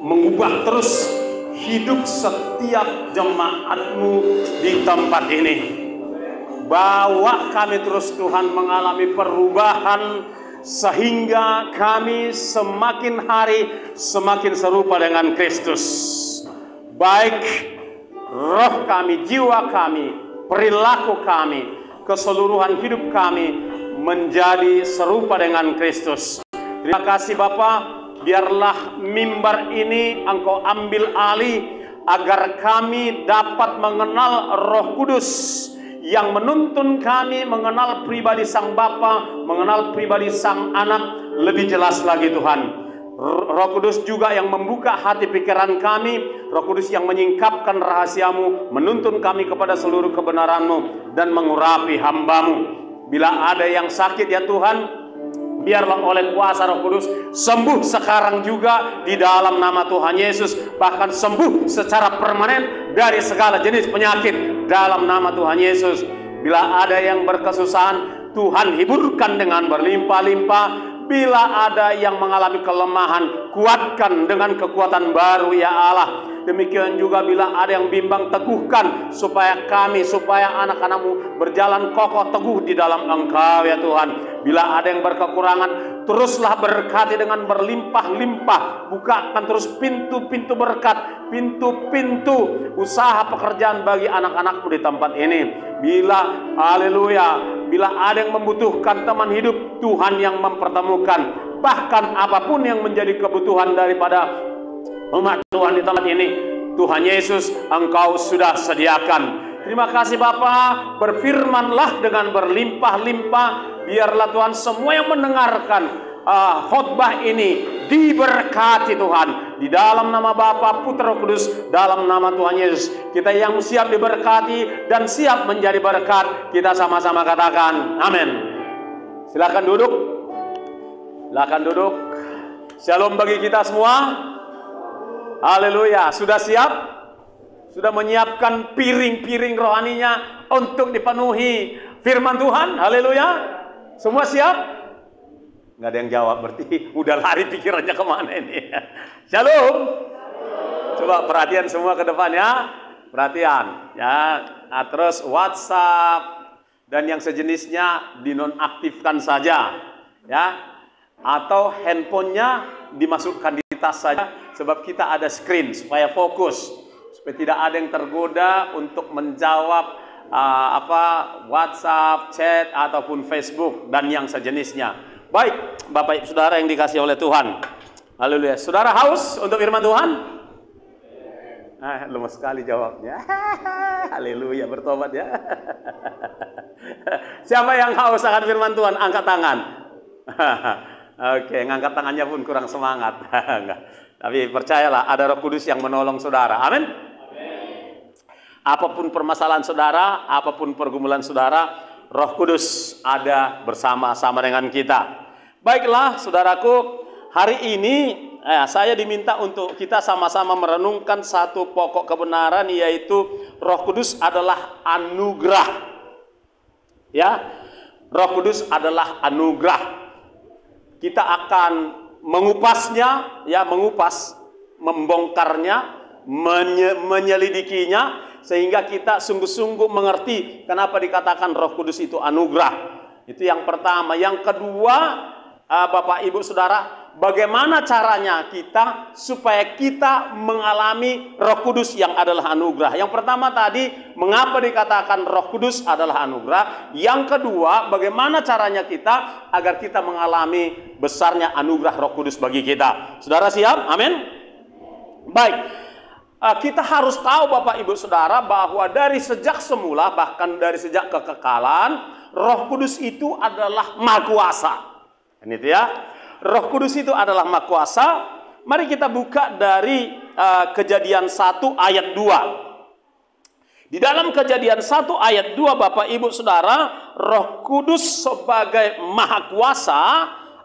mengubah terus hidup setiap jemaatmu di tempat ini. Bawa kami terus Tuhan mengalami perubahan, sehingga kami semakin hari semakin serupa dengan Kristus. Baik roh kami, jiwa kami, perilaku kami, keseluruhan hidup kami menjadi serupa dengan Kristus. Terima kasih Bapa, biarlah mimbar ini Engkau ambil alih, agar kami dapat mengenal Roh Kudus yang menuntun kami mengenal pribadi Sang Bapa, mengenal pribadi Sang Anak lebih jelas lagi Tuhan. Roh Kudus juga yang membuka hati pikiran kami, Roh Kudus yang menyingkapkan rahasiamu, menuntun kami kepada seluruh kebenaranmu dan mengurapi hambamu. Bila ada yang sakit ya Tuhan, biarlah oleh kuasa Roh Kudus sembuh sekarang juga di dalam nama Tuhan Yesus. Bahkan sembuh secara permanen dari segala jenis penyakit dalam nama Tuhan Yesus. Bila ada yang berkesusahan, Tuhan hiburkan dengan berlimpah-limpah. Bila ada yang mengalami kelemahan, kuatkan dengan kekuatan baru ya Allah. Demikian juga bila ada yang bimbang, teguhkan supaya anak-anakmu berjalan kokoh teguh di dalam Engkau ya Tuhan. Bila ada yang berkekurangan, teruslah berkati dengan berlimpah-limpah. Bukakan terus pintu-pintu berkat, pintu-pintu usaha pekerjaan bagi anak-anakmu di tempat ini. Bila ada yang membutuhkan teman hidup, Tuhan yang mempertemukan. Bahkan apapun yang menjadi kebutuhan daripada umat Tuhan di tempat ini, Tuhan Yesus Engkau sudah sediakan. Terima kasih Bapa, berfirmanlah dengan berlimpah-limpah. Biarlah Tuhan semua yang mendengarkan khotbah ini diberkati Tuhan. Di dalam nama Bapa, Putra, Roh Kudus, dalam nama Tuhan Yesus. Kita yang siap diberkati dan siap menjadi berkat, kita sama-sama katakan amin. Silakan duduk. Silakan duduk. Shalom bagi kita semua. Haleluya. Sudah siap? Sudah menyiapkan piring-piring rohaninya untuk dipenuhi firman Tuhan? Haleluya. Semua siap? Nggak ada yang jawab, berarti udah lari pikirannya kemana ini. Shalom. Coba perhatian semua ke depan ya. Perhatian ya. Nah, terus WhatsApp dan yang sejenisnya dinonaktifkan saja ya. Atau handphonenya dimasukkan di tas saja, sebab kita ada screen supaya fokus, supaya tidak ada yang tergoda untuk menjawab WhatsApp, chat ataupun Facebook dan yang sejenisnya. Baik, Bapak Ibu Saudara yang dikasihi oleh Tuhan. Haleluya. Saudara haus untuk firman Tuhan? Lemes sekali jawabnya. Haleluya, bertobat ya. Siapa yang haus akan firman Tuhan? Angkat tangan. Oke, ngangkat tangannya pun kurang semangat. Tapi percayalah, ada Roh Kudus yang menolong saudara. Amin. Apapun permasalahan saudara, apapun pergumulan saudara, Roh Kudus ada bersama-sama dengan kita. Baiklah, saudaraku, hari ini saya diminta untuk kita sama-sama merenungkan satu pokok kebenaran, yaitu Roh Kudus adalah anugerah. Ya, Roh Kudus adalah anugerah. Kita akan mengupasnya, ya, membongkarnya, menyelidikinya, sehingga kita sungguh-sungguh mengerti kenapa dikatakan Roh Kudus itu anugerah. Itu yang pertama. Yang kedua, Bapak Ibu Saudara, bagaimana caranya kita supaya kita mengalami Roh Kudus yang adalah anugerah. Yang pertama tadi, mengapa dikatakan Roh Kudus adalah anugerah. Yang kedua, bagaimana caranya kita agar kita mengalami besarnya anugerah Roh Kudus bagi kita. Saudara siap? Amin. Baik. Kita harus tahu Bapak Ibu Saudara bahwa dari sejak semula, bahkan dari sejak kekekalan, Roh Kudus itu adalah Maha Kuasa. Ini ya. Roh Kudus itu adalah Maha Kuasa. Mari kita buka dari Kejadian 1 ayat 2. Di dalam Kejadian 1 ayat 2 Bapak Ibu Saudara, Roh Kudus sebagai Maha Kuasa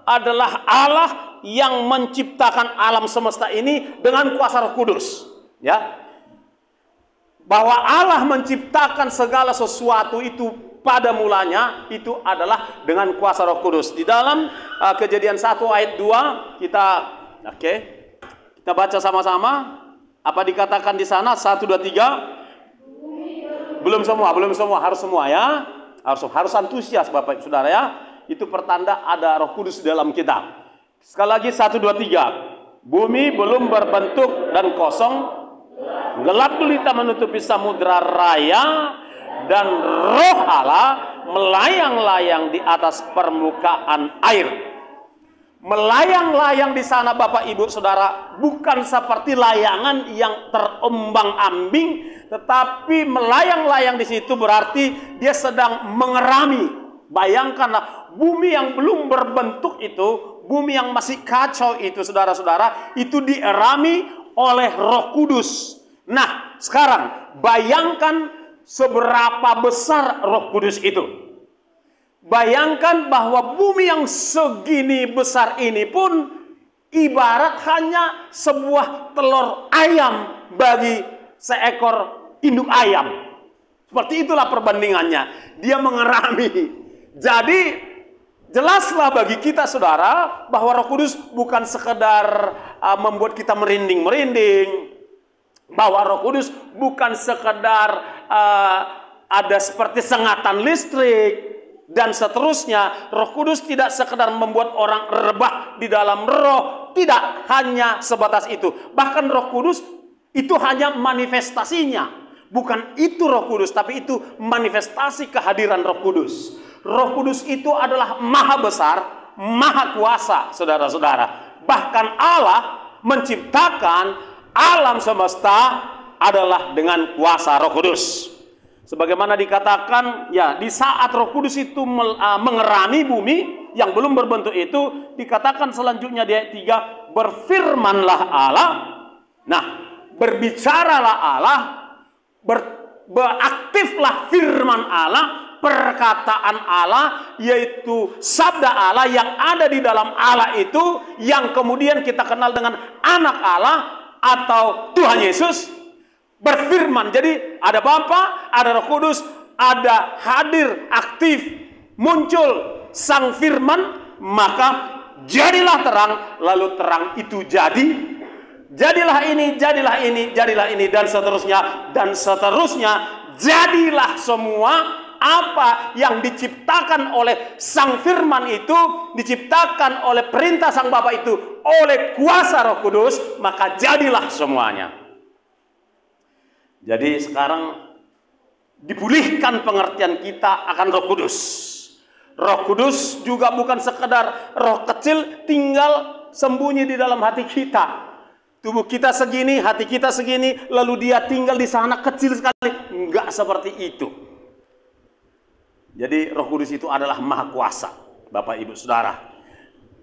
adalah Allah yang menciptakan alam semesta ini dengan kuasa Roh Kudus. Ya, bahwa Allah menciptakan segala sesuatu itu pada mulanya itu adalah dengan kuasa Roh Kudus. Di dalam Kejadian 1 ayat 2 kita Kita baca sama-sama. Apa dikatakan di sana? 1, 2, 3. Belum semua, harus semua ya. Harus antusias Bapak Ibu Saudara ya. Itu pertanda ada Roh Kudus dalam kita. Sekali lagi 1, 2, 3. Bumi belum berbentuk dan kosong, gelap gulita menutupi samudra raya, dan Roh Allah melayang-layang di atas permukaan air. Melayang-layang di sana Bapak Ibu Saudara bukan seperti layangan yang terombang-ambing, tetapi melayang-layang di situ berarti dia sedang mengerami. Bayangkanlah bumi yang belum berbentuk itu, bumi yang masih kacau itu saudara-saudara, itu dierami oleh Roh Kudus. Nah, sekarang bayangkan seberapa besar Roh Kudus itu. Bayangkan bahwa bumi yang segini besar ini pun ibarat hanya sebuah telur ayam bagi seekor induk ayam. Seperti itulah perbandingannya. Dia mengerami. Jadi jelaslah bagi kita saudara bahwa Roh Kudus bukan sekedar membuat kita merinding-merinding. Bahwa Roh Kudus bukan sekedar ada seperti sengatan listrik dan seterusnya. Roh Kudus tidak sekedar membuat orang rebah di dalam roh, tidak hanya sebatas itu. Bahkan Roh Kudus itu hanya manifestasinya. Bukan itu Roh Kudus, tapi itu manifestasi kehadiran Roh Kudus. Roh Kudus itu adalah maha besar, maha kuasa, saudara-saudara. Bahkan Allah menciptakan alam semesta adalah dengan kuasa Roh Kudus. Sebagaimana dikatakan, ya di saat Roh Kudus itu mengerami bumi yang belum berbentuk itu, dikatakan selanjutnya di ayat 3, berfirmanlah Allah. Nah, berbicaralah Allah, beraktiflah firman Allah, perkataan Allah, yaitu sabda Allah yang ada di dalam Allah itu, yang kemudian kita kenal dengan anak Allah atau Tuhan Yesus. Berfirman, jadi ada Bapa, ada Roh Kudus, ada hadir, aktif, muncul Sang Firman, maka jadilah terang, lalu terang itu jadi. Jadilah ini, jadilah ini, jadilah ini, dan seterusnya, dan seterusnya. Jadilah semua apa yang diciptakan oleh Sang Firman itu, diciptakan oleh perintah Sang Bapa itu, oleh kuasa Roh Kudus, maka jadilah semuanya. Jadi sekarang dipulihkan pengertian kita akan Roh Kudus. Roh Kudus juga bukan sekedar roh kecil tinggal sembunyi di dalam hati kita. Tubuh kita segini, hati kita segini, lalu dia tinggal di sana kecil sekali. Enggak seperti itu. Jadi Roh Kudus itu adalah maha kuasa, Bapak Ibu Saudara.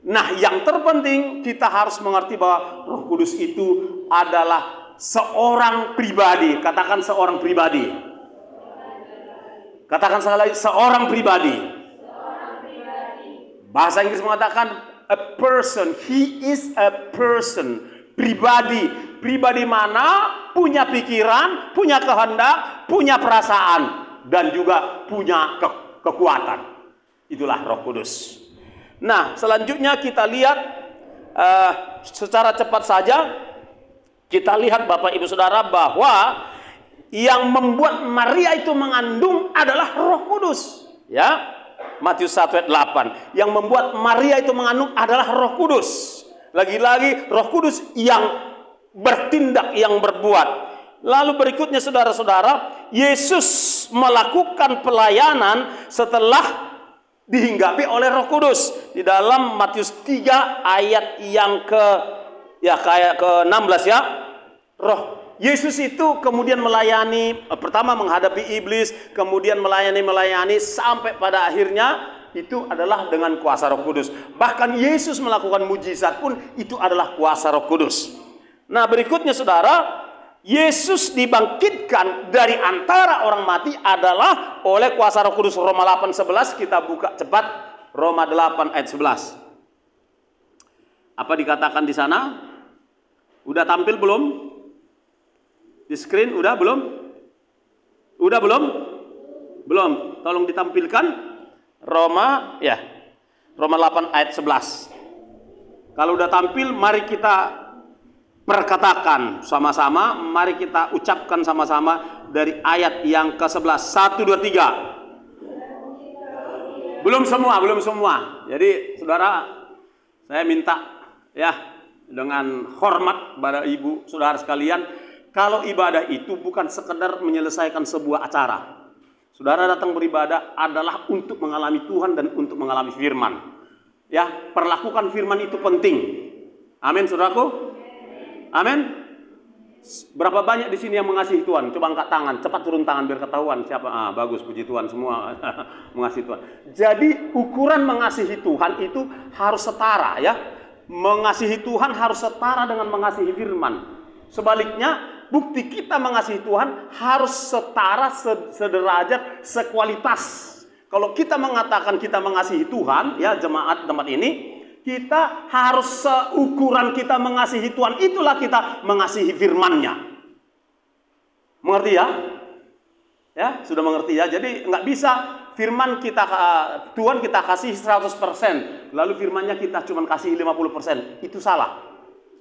Nah, yang terpenting kita harus mengerti bahwa Roh Kudus itu adalah seorang pribadi. Katakan seorang pribadi. Katakan sekali lagi, seorang pribadi. Bahasa Inggris mengatakan a person. He is a person. Pribadi. Pribadi mana punya pikiran, punya kehendak, punya perasaan, dan juga punya kekuatan. Itulah Roh Kudus. Nah, selanjutnya kita lihat secara cepat saja. Kita lihat Bapak Ibu Saudara bahwa yang membuat Maria itu mengandung adalah Roh Kudus. Ya, Matius 1 ayat 8. Yang membuat Maria itu mengandung adalah Roh Kudus. Lagi-lagi Roh Kudus yang bertindak, yang berbuat. Lalu berikutnya saudara-saudara, Yesus melakukan pelayanan setelah dihinggapi oleh Roh Kudus. Di dalam Matius 3 ayat yang ke-16 ya. Roh Yesus itu kemudian melayani, pertama menghadapi iblis, kemudian melayani sampai pada akhirnya itu adalah dengan kuasa Roh Kudus. Bahkan Yesus melakukan mujizat pun itu adalah kuasa Roh Kudus. Nah, berikutnya saudara, Yesus dibangkitkan dari antara orang mati adalah oleh kuasa Roh Kudus. Roma 8:11, kita buka cepat. Roma 8 ayat 11. Apa dikatakan di sana? Udah tampil belum? Di screen udah belum? Udah belum? Belum. Tolong ditampilkan. Roma 8 ayat 11. Kalau udah tampil, mari kita perkatakan sama-sama, mari kita ucapkan sama-sama dari ayat yang ke-11. 1, 2, 3. Belum semua. Jadi saudara, saya minta ya dengan hormat pada ibu saudara sekalian, kalau ibadah itu bukan sekedar menyelesaikan sebuah acara. Saudara datang beribadah adalah untuk mengalami Tuhan dan untuk mengalami firman. Ya, perlakukan firman itu penting. Amin, saudaraku. Amin. Berapa banyak di sini yang mengasihi Tuhan? Coba angkat tangan, cepat turun tangan biar ketahuan siapa. Bagus, puji Tuhan, semua mengasihi Tuhan. Jadi ukuran mengasihi Tuhan itu harus setara ya. Mengasihi Tuhan harus setara dengan mengasihi firman. Sebaliknya, bukti kita mengasihi Tuhan harus setara, sederajat, sekualitas. Kalau kita mengatakan kita mengasihi Tuhan, ya jemaat tempat ini, kita harus seukuran kita mengasihi Tuhan, itulah kita mengasihi firman-Nya. Mengerti ya? Ya, sudah mengerti ya? Jadi nggak bisa firman kita, Tuhan kita kasih 100%, lalu firman-Nya kita cuma kasih 50%. Itu salah.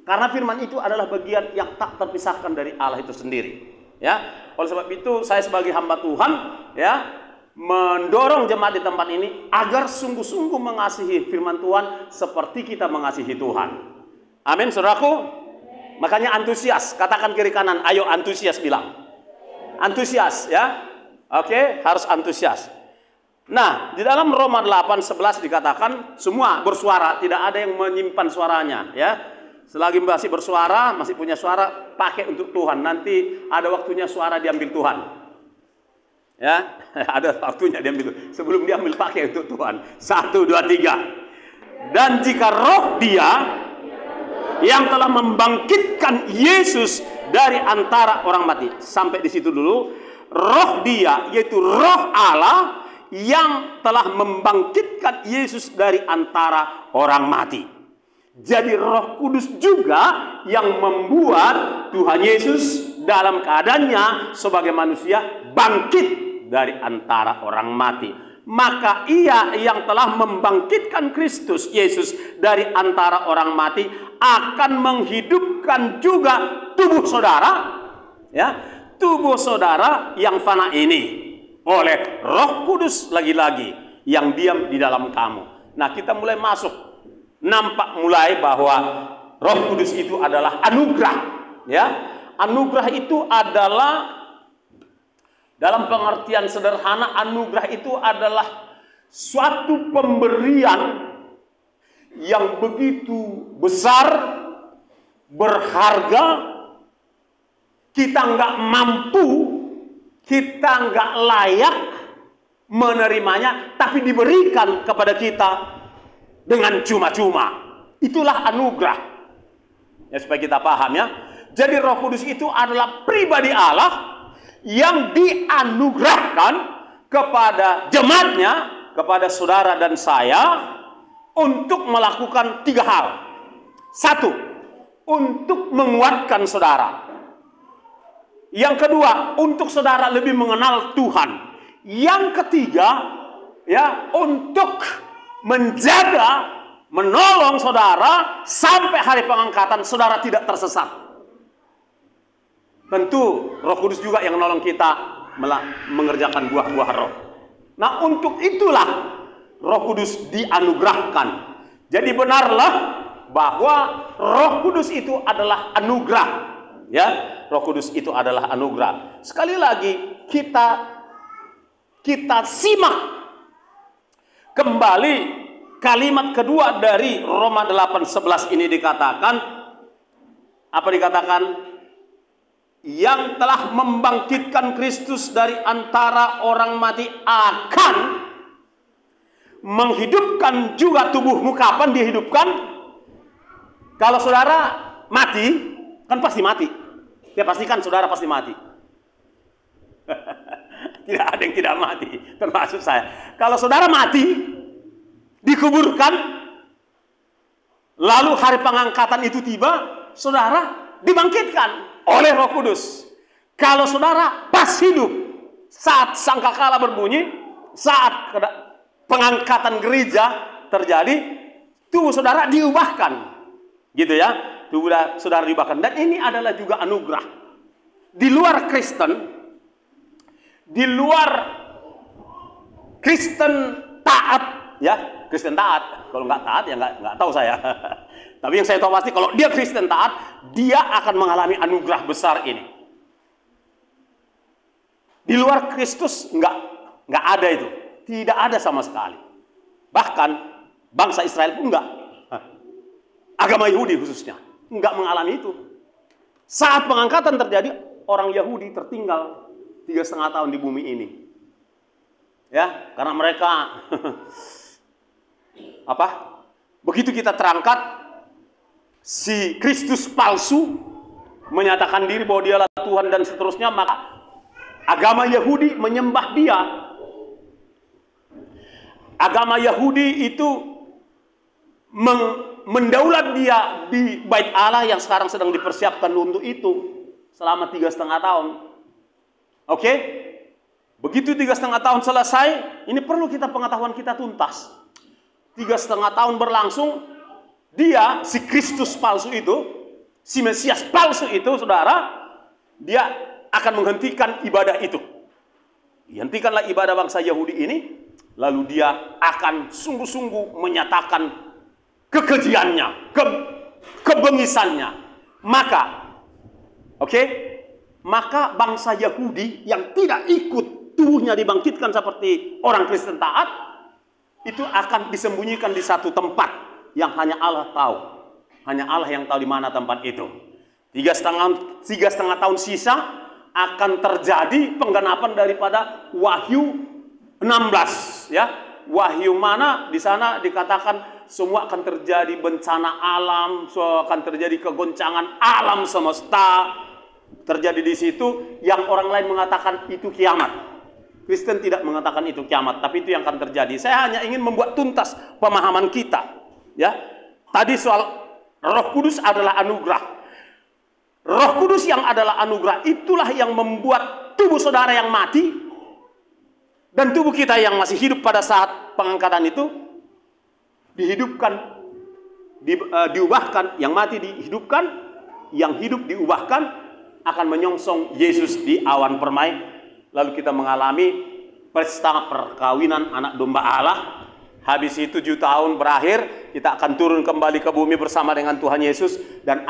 Karena firman itu adalah bagian yang tak terpisahkan dari Allah itu sendiri. Ya, oleh sebab itu saya sebagai hamba Tuhan, ya, mendorong jemaat di tempat ini agar sungguh-sungguh mengasihi firman Tuhan seperti kita mengasihi Tuhan. Amin, saudaraku. Makanya antusias, katakan kiri kanan, ayo antusias bilang. Antusias ya. Oke, harus antusias. Nah, di dalam Roma 8:11 dikatakan semua bersuara, tidak ada yang menyimpan suaranya ya. Selagi masih bersuara, masih punya suara, pakai untuk Tuhan. Nanti ada waktunya suara diambil Tuhan. Ya, ada waktunya diambil. Sebelum diambil pakai untuk Tuhan. 1, 2, 3. Dan jika roh Dia yang telah membangkitkan Yesus dari antara orang mati. Sampai di situ dulu. Roh Dia, yaitu roh Allah yang telah membangkitkan Yesus dari antara orang mati. Jadi Roh Kudus juga yang membuat Tuhan Yesus dalam keadaannya sebagai manusia bangkit dari antara orang mati. Maka Ia yang telah membangkitkan Kristus Yesus dari antara orang mati akan menghidupkan juga tubuh saudara, ya, tubuh saudara yang fana ini oleh Roh Kudus lagi-lagi yang diam di dalam kamu. Nah, kita mulai masuk. Nampak mulai bahwa Roh Kudus itu adalah anugerah, ya. Anugerah itu adalah, dalam pengertian sederhana, anugerah itu adalah suatu pemberian yang begitu besar, berharga, kita nggak mampu, kita nggak layak menerimanya, tapi diberikan kepada kita dengan cuma-cuma. Itulah anugerah. Ya, supaya kita paham ya. Jadi Roh Kudus itu adalah pribadi Allah yang dianugerahkan kepada jemaatnya, kepada saudara dan saya untuk melakukan 3 hal. 1, untuk menguatkan saudara. Yang kedua, untuk saudara lebih mengenal Tuhan. Yang ketiga, ya, untuk menjaga, menolong saudara sampai hari pengangkatan saudara tidak tersesat. Tentu Roh Kudus juga yang menolong kita mengerjakan buah-buah roh. Nah, untuk itulah Roh Kudus dianugerahkan. Jadi benarlah bahwa Roh Kudus itu adalah anugerah. Ya, Roh Kudus itu adalah anugerah. Sekali lagi kita simak kembali kalimat kedua dari Roma 8:11 ini dikatakan, apa dikatakan? Yang telah membangkitkan Kristus dari antara orang mati akan menghidupkan juga tubuhmu. Kapan dihidupkan? Kalau saudara mati, kan pasti mati. Ya, pastikan saudara pasti mati. Tidak ada yang tidak mati, termasuk saya. Kalau saudara mati, dikuburkan, lalu hari pengangkatan itu tiba, saudara dibangkitkan oleh Roh Kudus. Kalau saudara pas hidup, saat sangkakala berbunyi, saat pengangkatan gereja terjadi, tubuh saudara diubahkan, gitu ya. tubuh saudara diubahkan. Dan ini adalah juga anugerah. Di luar Kristen, di luar Kristen taat, ya Kristen taat. Kalau nggak taat ya nggak tahu saya. Tapi yang saya tahu pasti kalau dia Kristen taat, dia akan mengalami anugerah besar ini. Di luar Kristus nggak ada itu, tidak ada sama sekali. Bahkan bangsa Israel pun nggak, agama Yahudi khususnya nggak mengalami itu. Saat pengangkatan terjadi, orang Yahudi tertinggal 3,5 tahun di bumi ini. Ya, karena mereka begitu kita terangkat, si Kristus palsu menyatakan diri bahwa dialah Tuhan dan seterusnya, maka agama Yahudi menyembah dia. Agama Yahudi itu mendaulat dia di bait Allah yang sekarang sedang dipersiapkan untuk itu selama 3,5 tahun. Oke? Begitu 3,5 tahun selesai, ini perlu kita pengetahuan kita tuntas. 3,5 tahun berlangsung, dia, si Kristus palsu itu, si Mesias palsu itu, saudara, dia akan menghentikan ibadah itu. Dihentikanlah ibadah bangsa Yahudi ini, lalu dia akan sungguh-sungguh menyatakan kekejiannya, kebengisannya. Maka bangsa Yahudi yang tidak ikut tubuhnya dibangkitkan seperti orang Kristen taat, itu akan disembunyikan di satu tempat yang hanya Allah tahu. Hanya Allah yang tahu di mana tempat itu. 3,5 tahun sisa akan terjadi penggenapan daripada Wahyu 16, ya. Wahyu mana di sana dikatakan semua akan terjadi bencana alam, akan terjadi kegoncangan alam semesta. Terjadi di situ yang orang lain mengatakan itu kiamat. Kristen tidak mengatakan itu kiamat, tapi itu yang akan terjadi. Saya hanya ingin membuat tuntas pemahaman kita. Ya, tadi soal Roh Kudus adalah anugerah. Roh Kudus yang adalah anugerah itulah yang membuat tubuh saudara yang mati dan tubuh kita yang masih hidup pada saat pengangkatan itu dihidupkan, diubahkan. Yang mati dihidupkan, yang hidup diubahkan, akan menyongsong Yesus di awan permai. Lalu kita mengalami pesta perkawinan anak domba Allah. Habis itu 7 tahun berakhir, kita akan turun kembali ke bumi bersama dengan Tuhan Yesus dan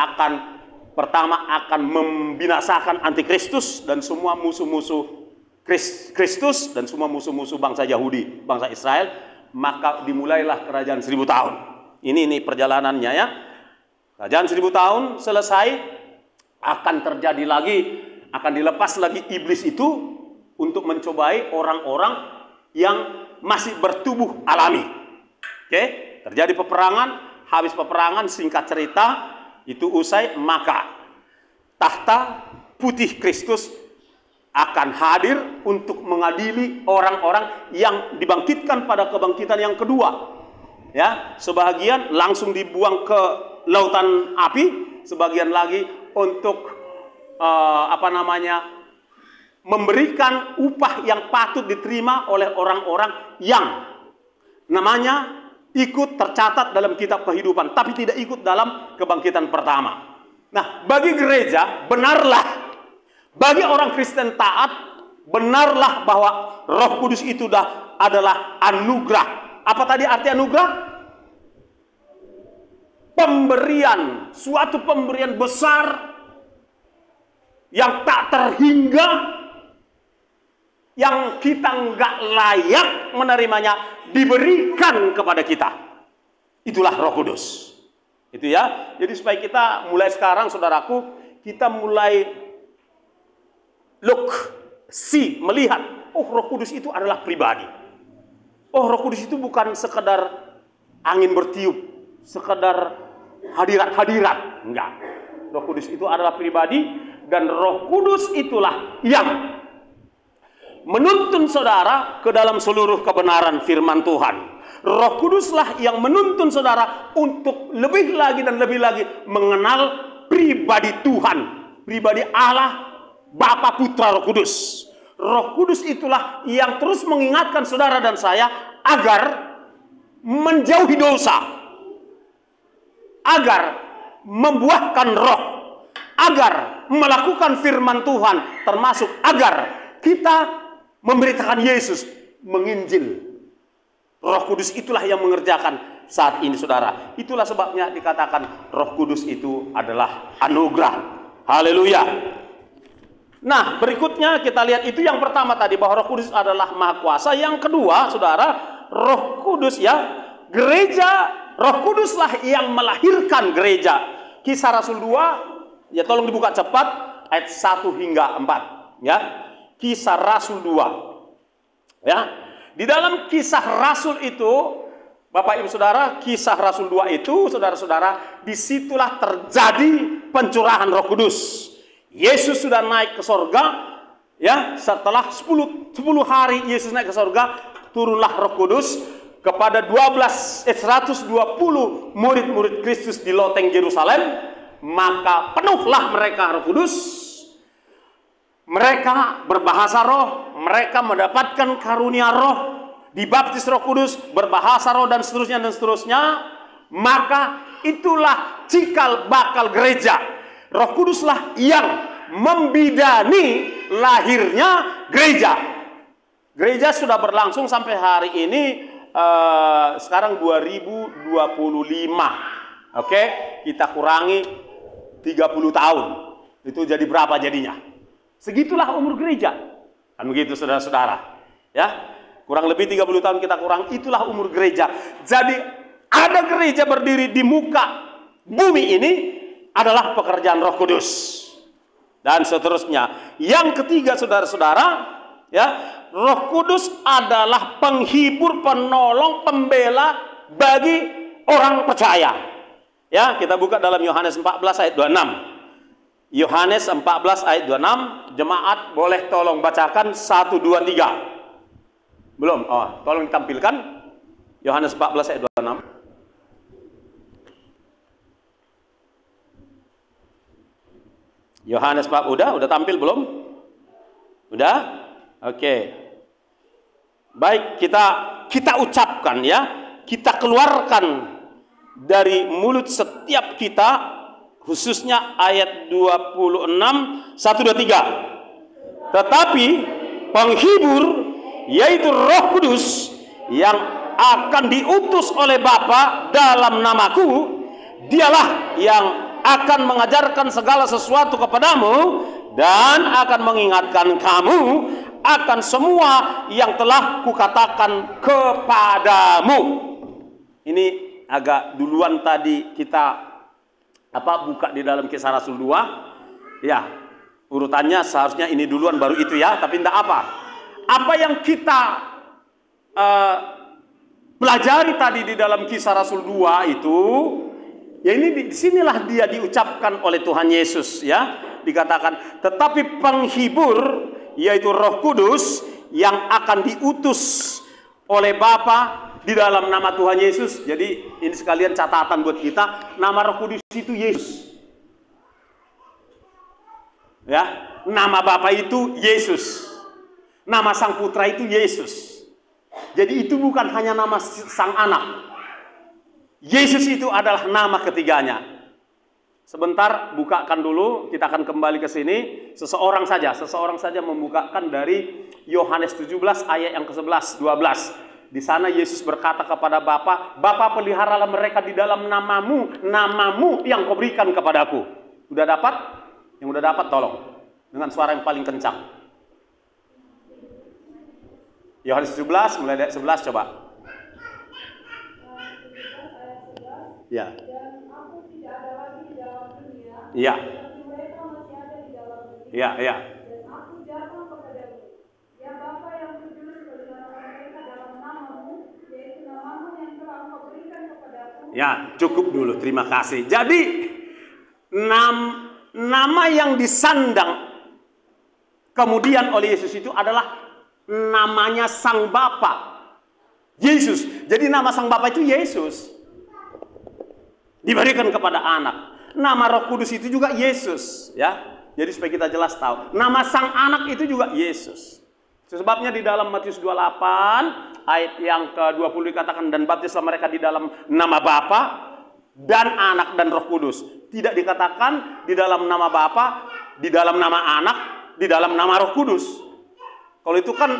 pertama akan membinasakan antikristus dan semua musuh-musuh Kristus dan semua musuh-musuh bangsa Yahudi, bangsa Israel. Maka dimulailah kerajaan 1000 tahun. Ini perjalanannya, ya. Kerajaan 1000 tahun selesai, akan terjadi lagi, akan dilepas lagi iblis itu untuk mencobai orang-orang yang masih bertubuh alami. Oke, terjadi peperangan, habis peperangan singkat cerita itu usai, maka tahta putih Kristus akan hadir untuk mengadili orang-orang yang dibangkitkan pada kebangkitan yang kedua. Ya, sebagian langsung dibuang ke lautan api, sebagian lagi untuk memberikan upah yang patut diterima oleh orang-orang yang namanya ikut tercatat dalam kitab kehidupan, tapi tidak ikut dalam kebangkitan pertama. Nah, bagi gereja, benarlah, bagi orang Kristen taat, benarlah bahwa Roh Kudus itu adalah anugerah. Apa tadi arti anugerah? Pemberian, suatu pemberian besar yang tak terhingga, yang kita nggak layak menerimanya, diberikan kepada kita. Itulah Roh Kudus. Itu, ya. Jadi supaya kita mulai sekarang, saudaraku, kita mulai melihat, oh, Roh Kudus itu adalah pribadi. Oh, Roh Kudus itu bukan sekedar angin bertiup, sekedar hadirat-hadirat. Enggak. Roh Kudus itu adalah pribadi, dan Roh Kudus itulah yang menuntun saudara ke dalam seluruh kebenaran firman Tuhan. Roh Kuduslah yang menuntun saudara untuk lebih lagi dan lebih lagi mengenal pribadi Tuhan, pribadi Allah, Bapa, Putra, Roh Kudus. Roh Kudus itulah yang terus mengingatkan saudara dan saya agar menjauhi dosa, agar membuahkan roh, agar melakukan firman Tuhan, termasuk agar kita memberitakan Yesus, menginjil. Roh Kudus itulah yang mengerjakan saat ini, saudara. Itulah sebabnya dikatakan Roh Kudus itu adalah anugerah. Haleluya. Nah, berikutnya kita lihat, itu yang pertama tadi, bahwa Roh Kudus adalah Maha Kuasa. Yang kedua, saudara, Roh Kudus gereja, Roh Kuduslah yang melahirkan gereja. Kisah Rasul 2, tolong dibuka cepat, ayat 1 hingga 4. Kisah Rasul 2. Di dalam Kisah Rasul itu, Bapak Ibu Saudara, Kisah Rasul 2 itu, saudara-saudara, disitulah terjadi pencurahan Roh Kudus. Yesus sudah naik ke sorga, setelah 10 hari Yesus naik ke sorga, turunlah Roh Kudus kepada 120 murid-murid Kristus di loteng Yerusalem. Maka penuhlah mereka Roh Kudus. Mereka berbahasa roh, mereka mendapatkan karunia roh, dibaptis Roh Kudus, berbahasa roh, dan seterusnya dan seterusnya. Maka itulah cikal bakal gereja. Roh Kuduslah yang membidani lahirnya gereja. Gereja sudah berlangsung sampai hari ini, sekarang 2025. Oke, kita kurangi 30 tahun. Itu jadi berapa jadinya? Segitulah umur gereja. Kan begitu, saudara-saudara. Kurang lebih 30 tahun kita kurang, itulah umur gereja. Jadi ada gereja berdiri di muka bumi ini adalah pekerjaan Roh Kudus. Dan seterusnya. Yang ketiga, saudara-saudara, Roh Kudus adalah penghibur, penolong, pembela bagi orang percaya. Kita buka dalam Yohanes 14 ayat 26. Yohanes 14 ayat 26. Jemaat boleh tolong bacakan 1, 2, 3. Belum? Tolong ditampilkan. Yohanes 14 ayat 26. Yohanes 4, udah tampil belum? Udah? Oke. Baik, kita ucapkan, kita keluarkan dari mulut setiap kita, khususnya ayat 26, 1, 2, 3. Tetapi penghibur, yaitu Roh Kudus, yang akan diutus oleh Bapa dalam namaku, dialah yang akan mengajarkan segala sesuatu kepadamu dan akan mengingatkan kamu akan semua yang telah kukatakan kepadamu. Ini agak duluan tadi kita buka di dalam Kisah Rasul 2. Urutannya seharusnya ini duluan baru itu, tapi tidak apa. Apa yang kita pelajari tadi di dalam Kisah Rasul 2 itu, ini disinilah dia diucapkan oleh Tuhan Yesus, dikatakan, tetapi penghibur, yaitu Roh Kudus, yang akan diutus oleh Bapa di dalam nama Tuhan Yesus. Jadi ini sekalian catatan buat kita, nama Roh Kudus itu Yesus. Nama Bapa itu Yesus. Nama Sang Putra itu Yesus. Jadi itu bukan hanya nama Sang Anak. Yesus itu adalah nama ketiganya. Sebentar, bukakan dulu, kita akan kembali ke sini. Seseorang saja membukakan dari Yohanes 17 ayat yang ke-11, 12. Di sana Yesus berkata kepada Bapa, Bapa, peliharalah mereka di dalam namamu yang kau berikan kepadaku. Udah dapat? Yang udah dapat tolong dengan suara yang paling kencang. Yohanes 17 mulai dari 11 coba. Ya. Iya. Iya. Ya, cukup dulu. Terima kasih. Jadi nama yang disandang kemudian oleh Yesus itu adalah namanya Sang Bapa, Yesus. Jadi nama Sang Bapa itu Yesus, diberikan kepada anak. Nama Roh Kudus itu juga Yesus, Jadi supaya kita jelas tahu, nama Sang Anak itu juga Yesus. Sebabnya di dalam Matius 28 ayat yang ke-20 dikatakan, dan baptislah mereka di dalam nama Bapa dan Anak dan Roh Kudus. Tidak dikatakan di dalam nama Bapa, di dalam nama Anak, di dalam nama Roh Kudus. Kalau itu kan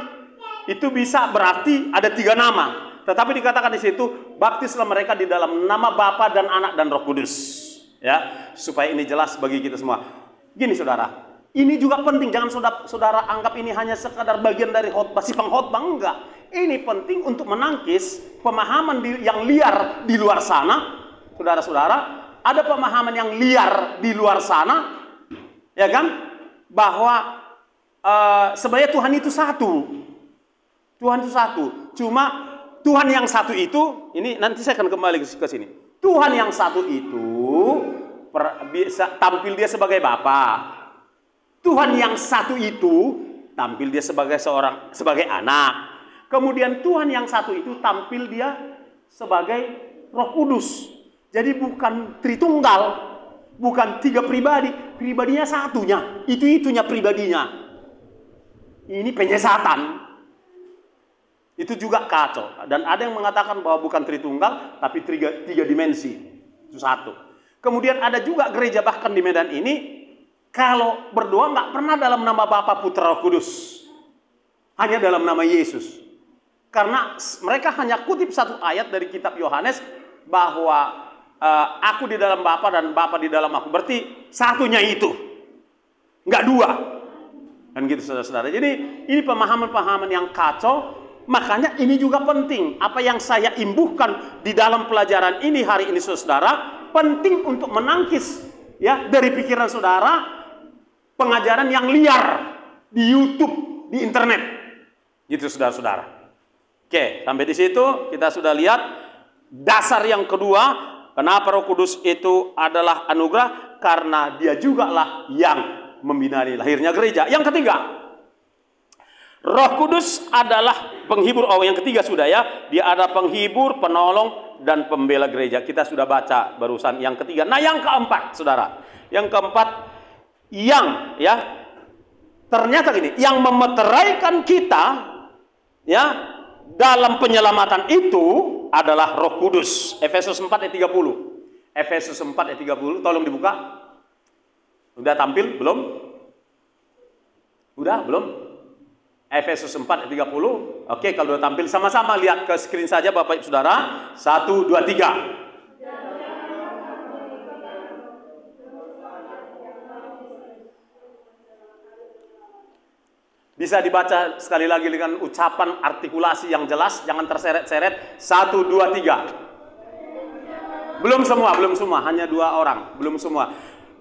itu bisa berarti ada 3 nama. Tetapi dikatakan di situ, baptislah mereka di dalam nama Bapa dan Anak dan Roh Kudus. Ya, supaya ini jelas bagi kita semua. Gini saudara, ini juga penting, jangan saudara anggap ini hanya sekadar bagian dari khotbah, si pengkhotbah, enggak. Ini penting untuk menangkis pemahaman yang liar di luar sana. Saudara-saudara, ada pemahaman yang liar di luar sana, ya kan? Bahwa sebenarnya Tuhan itu satu. Tuhan itu satu. Cuma Tuhan yang satu itu, ini nanti saya akan kembali ke sini. Tuhan yang satu itu bisa tampil dia sebagai Bapa. Tuhan yang satu itu tampil dia sebagai anak. Kemudian Tuhan yang satu itu tampil dia sebagai Roh Kudus. Jadi bukan Tritunggal, bukan 3 pribadi, pribadinya satunya. Itunya pribadinya. Ini penyesatan. Itu juga kacau. Dan ada yang mengatakan bahwa bukan Tritunggal, tapi 3 dimensi. Itu satu. Kemudian ada juga gereja bahkan di Medan ini, kalau berdoa nggak pernah dalam nama Bapa, Putra, Roh Kudus. Hanya dalam nama Yesus. Karena mereka hanya kutip satu ayat dari kitab Yohanes, bahwa aku di dalam Bapa dan Bapa di dalam aku. Berarti satunya itu. Nggak 2. Dan gitu saudara-saudara. Jadi ini pemahaman-pemahaman yang kacau. Makanya ini juga penting. Apa yang saya imbuhkan di dalam pelajaran ini hari ini saudara, penting untuk menangkis ya dari pikiran saudara pengajaran yang liar di YouTube, di internet. Gitu saudara-saudara. Oke, sampai di situ kita sudah lihat dasar yang kedua, kenapa Roh Kudus itu adalah anugerah, karena dia jugalah yang membinai lahirnya gereja. Yang ketiga, Roh Kudus adalah penghibur. Oh, yang ketiga sudah ya. Dia ada penghibur, penolong, dan pembela gereja. Kita sudah baca barusan yang ketiga. Nah, yang keempat, saudara. Yang keempat, yang ya ternyata gini, yang memeteraikan kita ya dalam penyelamatan itu adalah Roh Kudus. Efesus 4 ayat 30. Efesus 4 ayat 30, tolong dibuka. Udah tampil belum? Udah belum? Efesus 4 ayat 30. Oke, kalau udah tampil sama-sama lihat ke screen saja Bapak Ibu Saudara. 1 2 3. Bisa dibaca sekali lagi dengan ucapan artikulasi yang jelas, jangan terseret-seret. 1 2 3. Belum semua, hanya 2 orang, belum semua.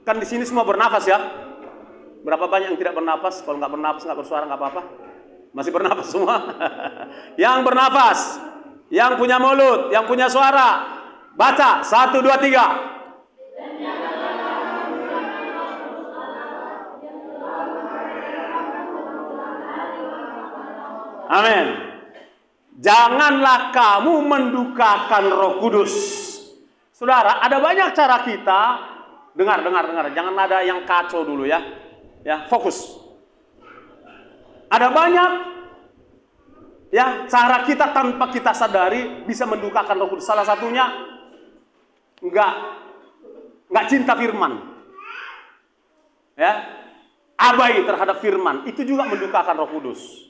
Kan di sini semua bernafas ya. Berapa banyak yang tidak bernafas? Kalau nggak bernafas, nggak bersuara, nggak apa-apa. Masih bernafas semua. Yang bernafas, yang punya mulut, yang punya suara, baca 1 2 3. Amin. Janganlah kamu mendukakan Roh Kudus. Saudara, ada banyak cara kita. Dengar. Jangan ada yang kacau dulu ya. Ya, fokus. Ada banyak ya cara kita tanpa kita sadari bisa mendukakan Roh Kudus. Salah satunya nggak cinta firman. Ya. Abai terhadap firman, itu juga mendukakan Roh Kudus.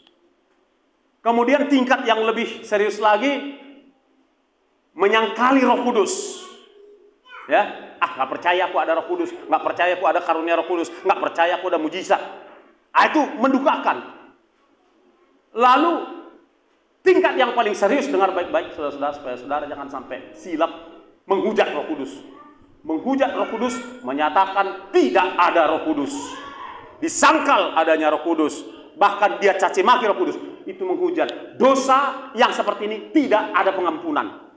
Kemudian tingkat yang lebih serius lagi, menyangkali Roh Kudus. Ya, nggak percaya aku ada Roh Kudus, nggak percaya aku ada karunia Roh Kudus, nggak percaya aku ada mujizat. Itu mendukakan. Lalu tingkat yang paling serius, dengar baik-baik saudara-saudara, supaya saudara jangan sampai silap, menghujat Roh Kudus. Menghujat Roh Kudus menyatakan tidak ada Roh Kudus. Disangkal adanya Roh Kudus, bahkan dia caci maki Roh Kudus. Itu menghujat. Dosa yang seperti ini tidak ada pengampunan.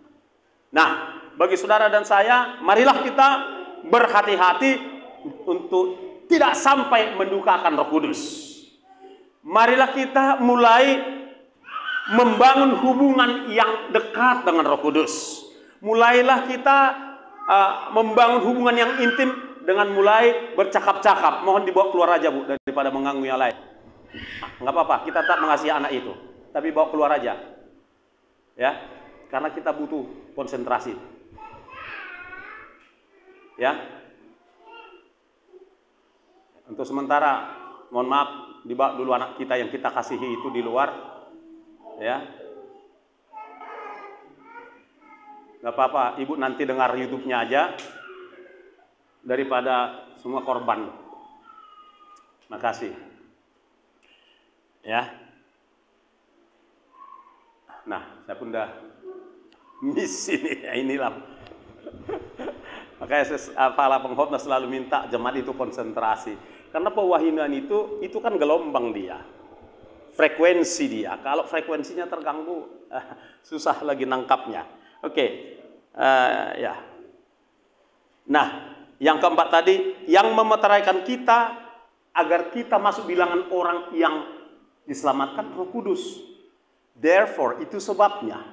Nah, bagi saudara dan saya, marilah kita berhati-hati untuk tidak sampai mendukakan Roh Kudus. Marilah kita mulai membangun hubungan yang dekat dengan Roh Kudus. Mulailah kita membangun hubungan yang intim dengan mulai bercakap-cakap. Mohon dibawa keluar aja Bu, daripada mengganggu yang lain. Nggak apa-apa, kita tak mengasihi anak itu, tapi bawa keluar aja ya, karena kita butuh konsentrasi. Ya. Untuk sementara, mohon maaf, dibawa dulu anak kita yang kita kasihi itu di luar. Ya. Gak apa-apa, ibu nanti dengar YouTube-nya aja daripada semua korban. Makasih. Ya. Nah, saya pun udah miss ini. Inilah. Makanya kepala pengkhotbah selalu minta jemaat itu konsentrasi. Karena pewahyuan itu kan gelombang dia. Frekuensi dia. Kalau frekuensinya terganggu, susah lagi nangkapnya. Oke. Ya. Nah, yang keempat tadi, yang memeteraikan kita agar kita masuk bilangan orang yang diselamatkan Roh Kudus. Therefore, itu sebabnya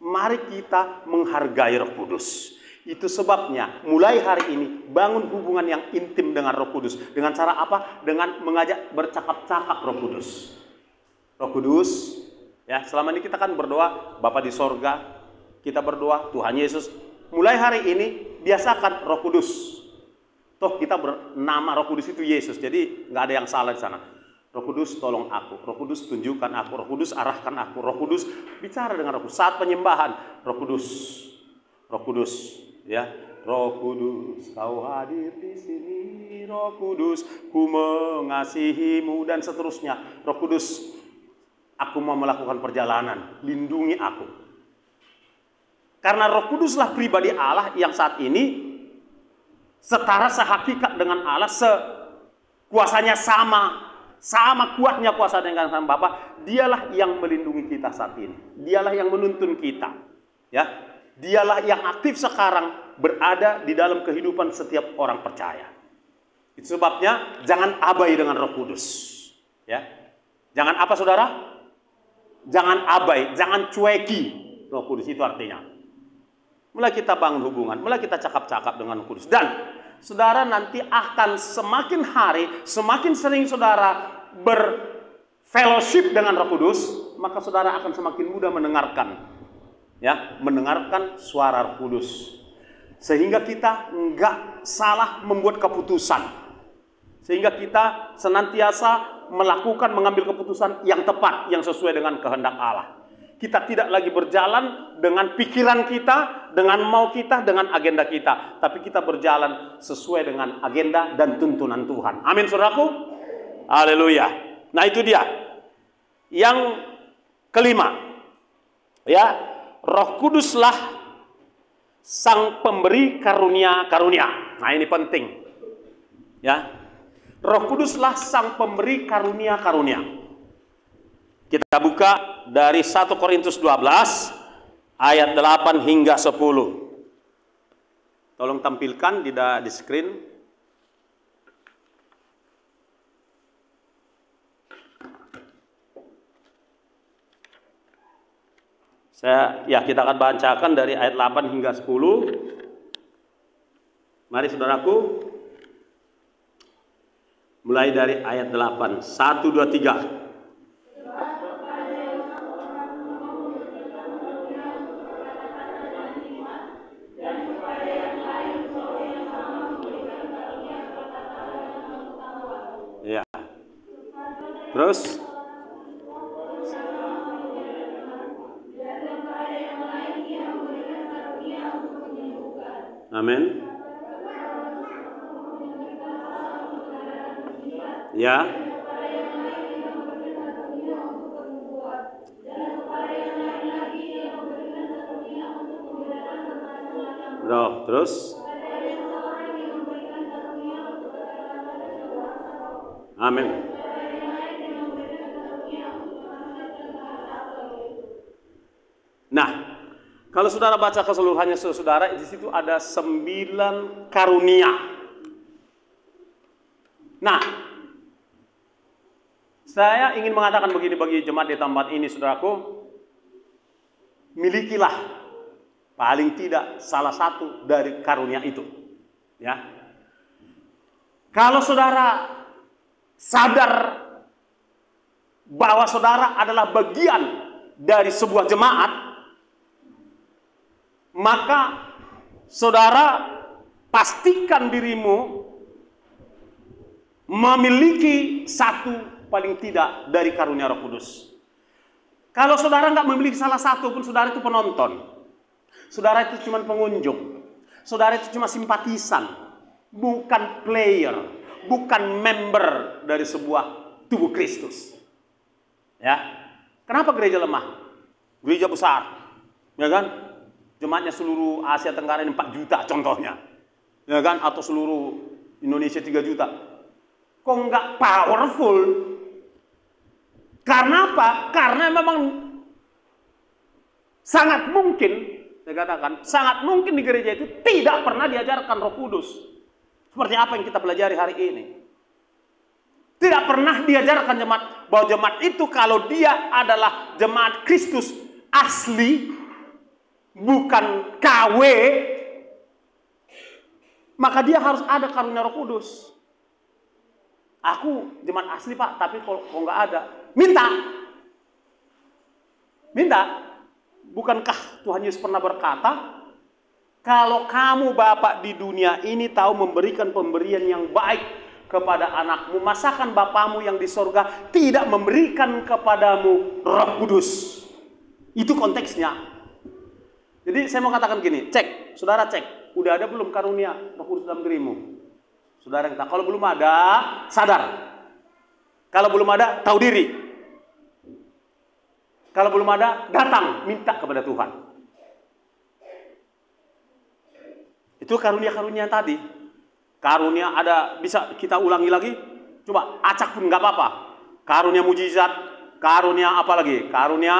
mari kita menghargai Roh Kudus. Itu sebabnya mulai hari ini bangun hubungan yang intim dengan Roh Kudus. Dengan cara apa? Dengan mengajak bercakap-cakap Roh Kudus. Roh Kudus, ya, selama ini kita kan berdoa Bapa di sorga, kita berdoa Tuhan Yesus. Mulai hari ini biasakan Roh Kudus. Toh kita bernama Roh Kudus itu Yesus, jadi nggak ada yang salah di sana. Roh Kudus tolong aku, Roh Kudus tunjukkan aku, Roh Kudus arahkan aku, Roh Kudus bicara dengan Roh Kudus. Saat penyembahan, Roh Kudus, ya, Roh Kudus, kau hadir di sini, Roh Kudus, ku mengasihimu dan seterusnya. Roh Kudus, aku mau melakukan perjalanan, lindungi aku. Karena Roh Kuduslah pribadi Allah yang saat ini setara sehakikat dengan Allah, kuasanya sama kuatnya kuasa dengan sama Bapa. Dialah yang melindungi kita saat ini. Dialah yang menuntun kita. Ya, dialah yang aktif sekarang berada di dalam kehidupan setiap orang percaya. Itu sebabnya jangan abai dengan Roh Kudus. Ya, jangan apa saudara? Jangan abai, jangan cueki Roh Kudus, itu artinya. Mulai kita bangun hubungan, mulai kita cakap-cakap dengan Roh Kudus. Dan saudara nanti akan semakin hari, semakin sering saudara berfellowship dengan Roh Kudus, maka saudara akan semakin mudah mendengarkan, ya, mendengarkan suara Roh Kudus. Sehingga kita enggak salah membuat keputusan. Sehingga kita senantiasa mengambil keputusan yang tepat, yang sesuai dengan kehendak Allah. Kita tidak lagi berjalan dengan pikiran kita, dengan mau kita, dengan agenda kita. Tapi kita berjalan sesuai dengan agenda dan tuntunan Tuhan. Amin, saudaraku. Haleluya. Nah, itu dia. Yang kelima. Ya, Roh Kuduslah sang pemberi karunia-karunia. Nah, ini penting. Ya. Roh Kuduslah sang pemberi karunia-karunia. Kita buka dari 1 Korintus 12 ayat 8 hingga 10. Tolong tampilkan di screen. Kita akan bacakan dari ayat 8 hingga 10. Mari saudaraku. Mulai dari ayat 8. 1, 2, 3. Ya. Terus amin. Ya. Bro, terus amin. Nah, kalau saudara baca keseluruhannya saudara, di situ ada 9 karunia. Nah, saya ingin mengatakan begini bagi jemaat di tempat ini, saudaraku. Milikilah paling tidak salah satu dari karunia itu. Ya. Kalau saudara sadar bahwa saudara adalah bagian dari sebuah jemaat, maka saudara pastikan dirimu memiliki satu paling tidak dari karunia Roh Kudus. Kalau saudara nggak memiliki salah satu pun, saudara itu penonton. Saudara itu cuma pengunjung. Saudara itu cuma simpatisan. Bukan player. Bukan member dari sebuah tubuh Kristus. Ya, kenapa gereja lemah? Gereja besar, ya kan? Jemaatnya seluruh Asia Tenggara ini 4 juta contohnya, ya kan? Atau seluruh Indonesia 3 juta. Kok nggak powerful? Karena apa? Karena memang sangat mungkin, saya katakan, sangat mungkin di gereja itu tidak pernah diajarkan Roh Kudus. Seperti apa yang kita pelajari hari ini. Tidak pernah diajarkan jemaat bahwa jemaat itu kalau dia adalah jemaat Kristus asli, bukan KW, maka dia harus ada karunia Roh Kudus. Aku jemaat asli Pak, tapi kalau nggak ada, minta. Bukankah Tuhan Yesus pernah berkata, kalau kamu Bapak di dunia ini tahu memberikan pemberian yang baik kepada anakmu, masakan Bapamu yang di sorga tidak memberikan kepadamu Roh Kudus. Itu konteksnya. Jadi saya mau katakan gini, cek, saudara cek, udah ada belum karunia Roh Kudus dalam dirimu? Saudara yang tahu, kalau belum ada, sadar. Kalau belum ada, tahu diri. Kalau belum ada, datang, minta kepada Tuhan. Itu karunia-karunia tadi. Karunia ada, bisa kita ulangi lagi. Coba acak pun nggak apa-apa. Karunia mujizat, karunia apa lagi? Karunia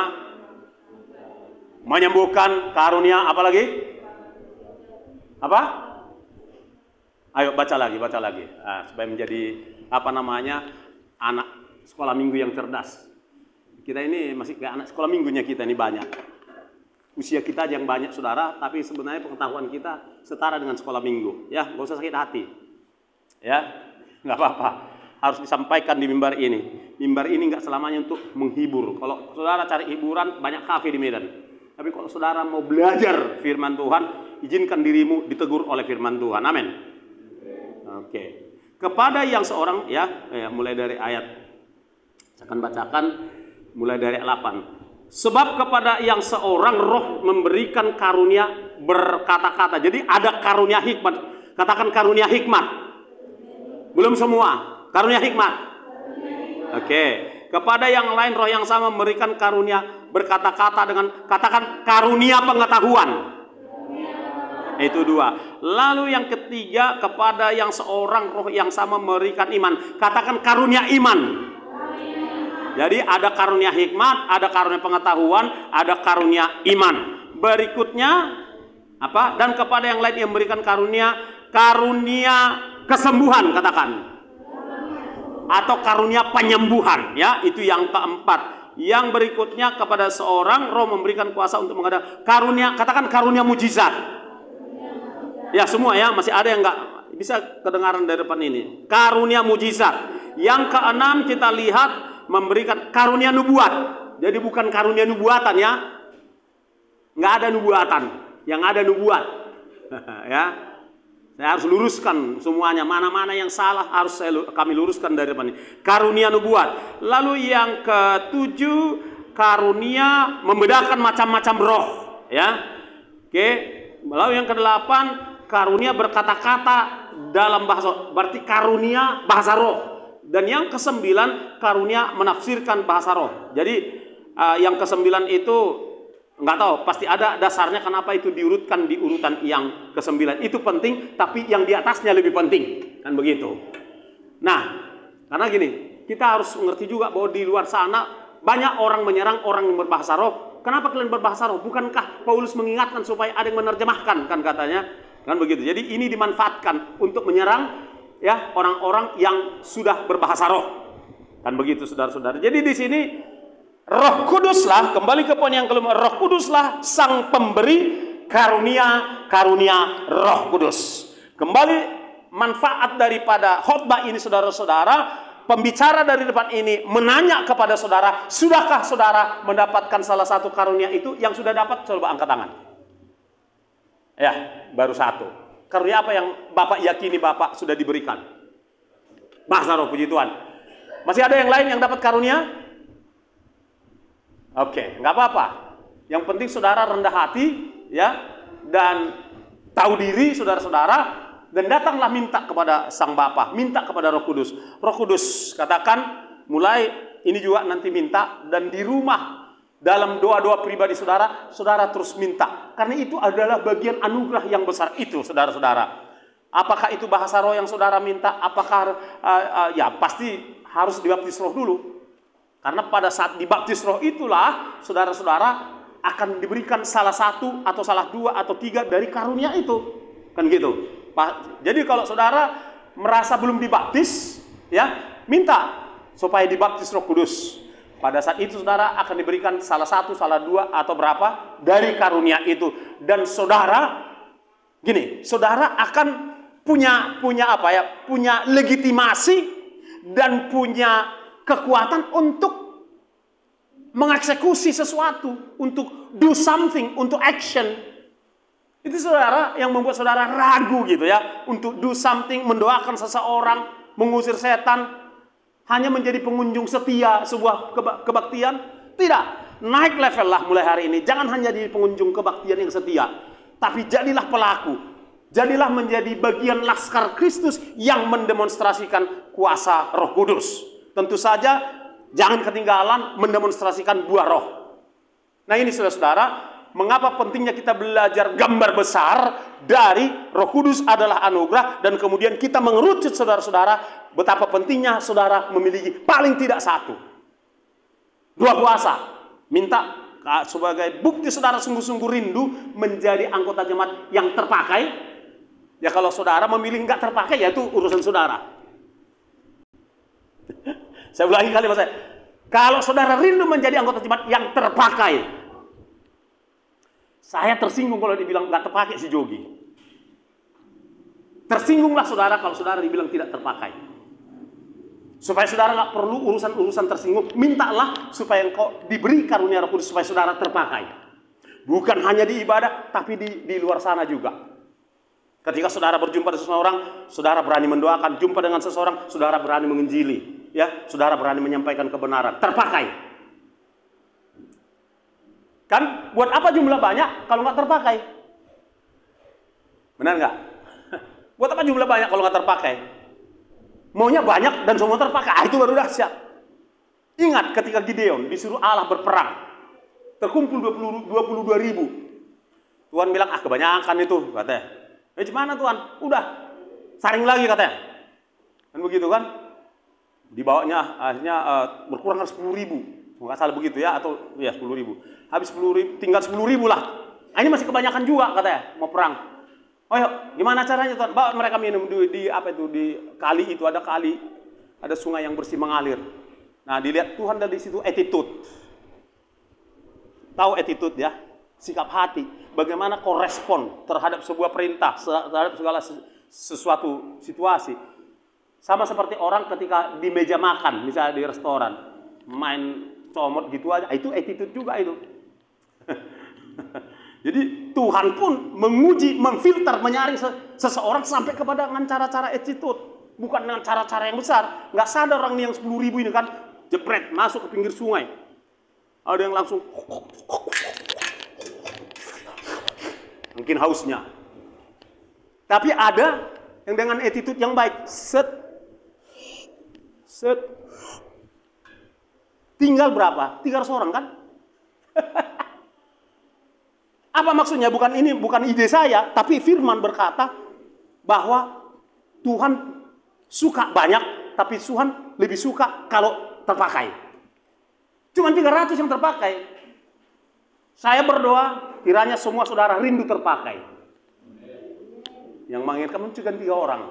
menyembuhkan, karunia apa lagi? Apa? Ayo baca lagi. Nah, supaya menjadi anak sekolah minggu yang cerdas. Kita ini masih kayak anak sekolah minggunya kita ini banyak. Usia kita yang banyak saudara, tapi sebenarnya pengetahuan kita setara dengan sekolah minggu. Ya, gak usah sakit hati. Ya, nggak apa-apa. Harus disampaikan di mimbar ini. Mimbar ini nggak selamanya untuk menghibur. Kalau saudara cari hiburan, banyak kafe di Medan. Tapi kalau saudara mau belajar firman Tuhan, izinkan dirimu ditegur oleh firman Tuhan. Amin. Oke. Kepada yang seorang, mulai dari ayat, saya akan bacakan mulai dari 8. Sebab kepada yang seorang roh memberikan karunia berkata-kata. Jadi ada karunia hikmat. Katakan karunia hikmat. Belum semua. Karunia hikmat. Oke. Kepada yang lain roh yang sama memberikan karunia berkata-kata dengan, katakan karunia pengetahuan. Itu 2. Lalu yang ketiga, kepada yang seorang roh yang sama memberikan iman. Katakan karunia iman. Jadi ada karunia hikmat, ada karunia pengetahuan, ada karunia iman. Berikutnya apa? Dan kepada yang lain yang memberikan karunia kesembuhan, katakan. Atau karunia penyembuhan, ya, itu yang keempat. Yang berikutnya kepada seorang roh memberikan kuasa untuk mengadakan karunia, katakan karunia mujizat. Ya, semua ya, masih ada yang enggak bisa kedengaran dari depan ini. Karunia mujizat. Yang keenam kita lihat memberikan karunia nubuat. Jadi bukan karunia nubuatan ya. Nggak ada nubuatan. Yang ada nubuat. Ya. Saya harus luruskan semuanya. Mana-mana yang salah harus kami luruskan dari depan ini. Karunia nubuat. Lalu yang ketujuh, karunia membedakan macam-macam roh. Ya. Oke. Lalu yang kedelapan, karunia berkata-kata dalam bahasa. Berarti karunia bahasa roh. Dan yang kesembilan, karunia menafsirkan bahasa roh. Jadi yang kesembilan itu nggak tahu, pasti ada dasarnya kenapa itu diurutkan di urutan yang kesembilan. Itu penting, tapi yang di atasnya lebih penting, kan begitu. Nah, karena gini, kita harus mengerti juga bahwa di luar sana banyak orang menyerang orang yang berbahasa roh. Kenapa kalian berbahasa roh? Bukankah Paulus mengingatkan supaya ada yang menerjemahkan, kan katanya, kan begitu. Jadi ini dimanfaatkan untuk menyerang ya orang-orang yang sudah berbahasa roh, kan begitu saudara-saudara. Jadi di sini Roh Kuduslah, kembali ke poin yang kelima, Roh Kuduslah sang pemberi karunia Roh Kudus. Kembali manfaat daripada khotbah ini saudara-saudara, pembicara dari depan ini menanya kepada saudara, sudahkah saudara mendapatkan salah satu karunia itu? Yang sudah dapat coba angkat tangan. Ya, baru satu. Karunia apa yang Bapak yakini Bapak sudah diberikan? Bahasa roh, puji Tuhan. Masih ada yang lain yang dapat karunia? Oke, nggak apa-apa. Yang penting saudara rendah hati, ya, dan tahu diri saudara-saudara, dan datanglah minta kepada Sang Bapa, minta kepada Roh Kudus. Roh Kudus katakan, mulai ini juga nanti minta, dan di rumah dalam doa-doa pribadi saudara, saudara terus minta. Karena itu adalah bagian anugerah yang besar itu, saudara-saudara. Apakah itu bahasa roh yang saudara minta? Apakah, ya pasti harus dibaptis roh dulu. Karena pada saat dibaptis roh itulah, saudara-saudara akan diberikan salah satu, atau salah dua, atau tiga dari karunia itu. Kan gitu. Jadi kalau saudara merasa belum dibaptis, ya minta supaya dibaptis Roh Kudus. Pada saat itu saudara akan diberikan salah satu, salah dua, atau berapa dari karunia itu. Dan saudara, gini, saudara akan punya apa ya? Punya legitimasi dan punya kekuatan untuk mengeksekusi sesuatu, untuk do something, untuk action. Itu saudara yang membuat saudara ragu gitu ya, untuk do something, mendoakan seseorang, mengusir setan. Hanya menjadi pengunjung setia sebuah kebaktian? Tidak. Naik level lah mulai hari ini. Jangan hanya jadi pengunjung kebaktian yang setia, tapi jadilah pelaku. Jadilah menjadi bagian laskar Kristus yang mendemonstrasikan kuasa Roh Kudus. Tentu saja jangan ketinggalan mendemonstrasikan buah roh. Nah ini saudara-saudara, mengapa pentingnya kita belajar gambar besar dari Roh Kudus adalah anugerah, dan kemudian kita mengerucut saudara-saudara betapa pentingnya saudara memiliki paling tidak satu, dua kuasa. Minta sebagai bukti saudara sungguh-sungguh rindu menjadi anggota jemaat yang terpakai. Ya kalau saudara memilih nggak terpakai, ya itu urusan saudara. Saya ulangi kalimat saya. Kalau saudara rindu menjadi anggota jemaat yang terpakai, saya tersinggung kalau dibilang nggak terpakai si Jogi. Tersinggunglah saudara kalau saudara dibilang tidak terpakai. Supaya saudara nggak perlu urusan-urusan tersinggung, mintalah supaya engkau diberi karunia Roh Kudus supaya saudara terpakai. Bukan hanya di ibadah, tapi di luar sana juga. Ketika saudara berjumpa dengan seseorang, saudara berani mendoakan. Jumpa dengan seseorang, saudara berani menginjili. Ya, saudara berani menyampaikan kebenaran. Terpakai. Kan, buat apa jumlah banyak kalau nggak terpakai? Benar nggak? Buat apa jumlah banyak kalau nggak terpakai? Maunya banyak dan semua terpakai. Itu baru dahsyat. Ingat ketika Gideon disuruh Allah berperang. Terkumpul 22.000. Tuhan bilang, kebanyakan itu, katanya. Gimana Tuhan? Udah, saring lagi katanya. Kan begitu kan? Dibawanya akhirnya berkurang 10.000. Nggak salah begitu ya, atau ya 10.000. Habis 10.000, tinggal 10.000 lah. Ini masih kebanyakan juga katanya, mau perang. Oh yuk, gimana caranya Tuhan? Bawa mereka minum di apa itu, di kali itu, ada kali, ada sungai yang bersih mengalir. Nah, dilihat Tuhan dari situ attitude. Tahu attitude ya? Sikap hati. Bagaimana kau respon terhadap sebuah perintah, terhadap segala sesuatu situasi. Sama seperti orang ketika di meja makan, misalnya di restoran, main comot gitu aja, itu attitude juga itu. Jadi Tuhan pun menguji, memfilter, menyaring seseorang sampai kepada dengan cara-cara attitude. Bukan dengan cara-cara yang besar. Nggak sadar orang yang 10.000 ini kan, jepret, masuk ke pinggir sungai. Ada yang langsung, mungkin hausnya. Tapi ada yang dengan attitude yang baik. Set. Tinggal berapa? 300 orang kan? Apa maksudnya? Bukan ide saya, tapi firman berkata bahwa Tuhan suka banyak, tapi Tuhan lebih suka kalau terpakai. Cuma 300 yang terpakai. Saya berdoa, kiranya semua saudara rindu terpakai. Yang menginginkan cuma 3 orang.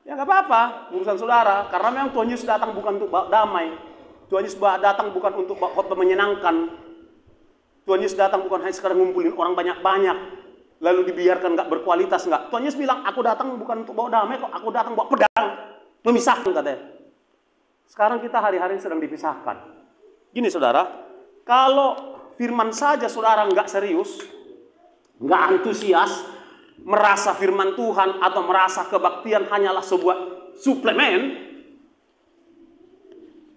Ya nggak apa-apa, urusan saudara. Karena memang Tuhan Yesus datang bukan untuk damai. Tuhan Yesus datang bukan untuk khotbah menyenangkan. Tuhan Yesus datang bukan hanya sekarang ngumpulin orang banyak-banyak, lalu dibiarkan nggak berkualitas, nggak. Tuhan Yesus bilang, aku datang bukan untuk bawa damai, kok aku datang bawa pedang, memisahkan katanya. Sekarang kita hari-hari sedang dipisahkan. Gini saudara, kalau firman saja saudara nggak serius, nggak antusias, merasa firman Tuhan atau merasa kebaktian hanyalah sebuah suplemen,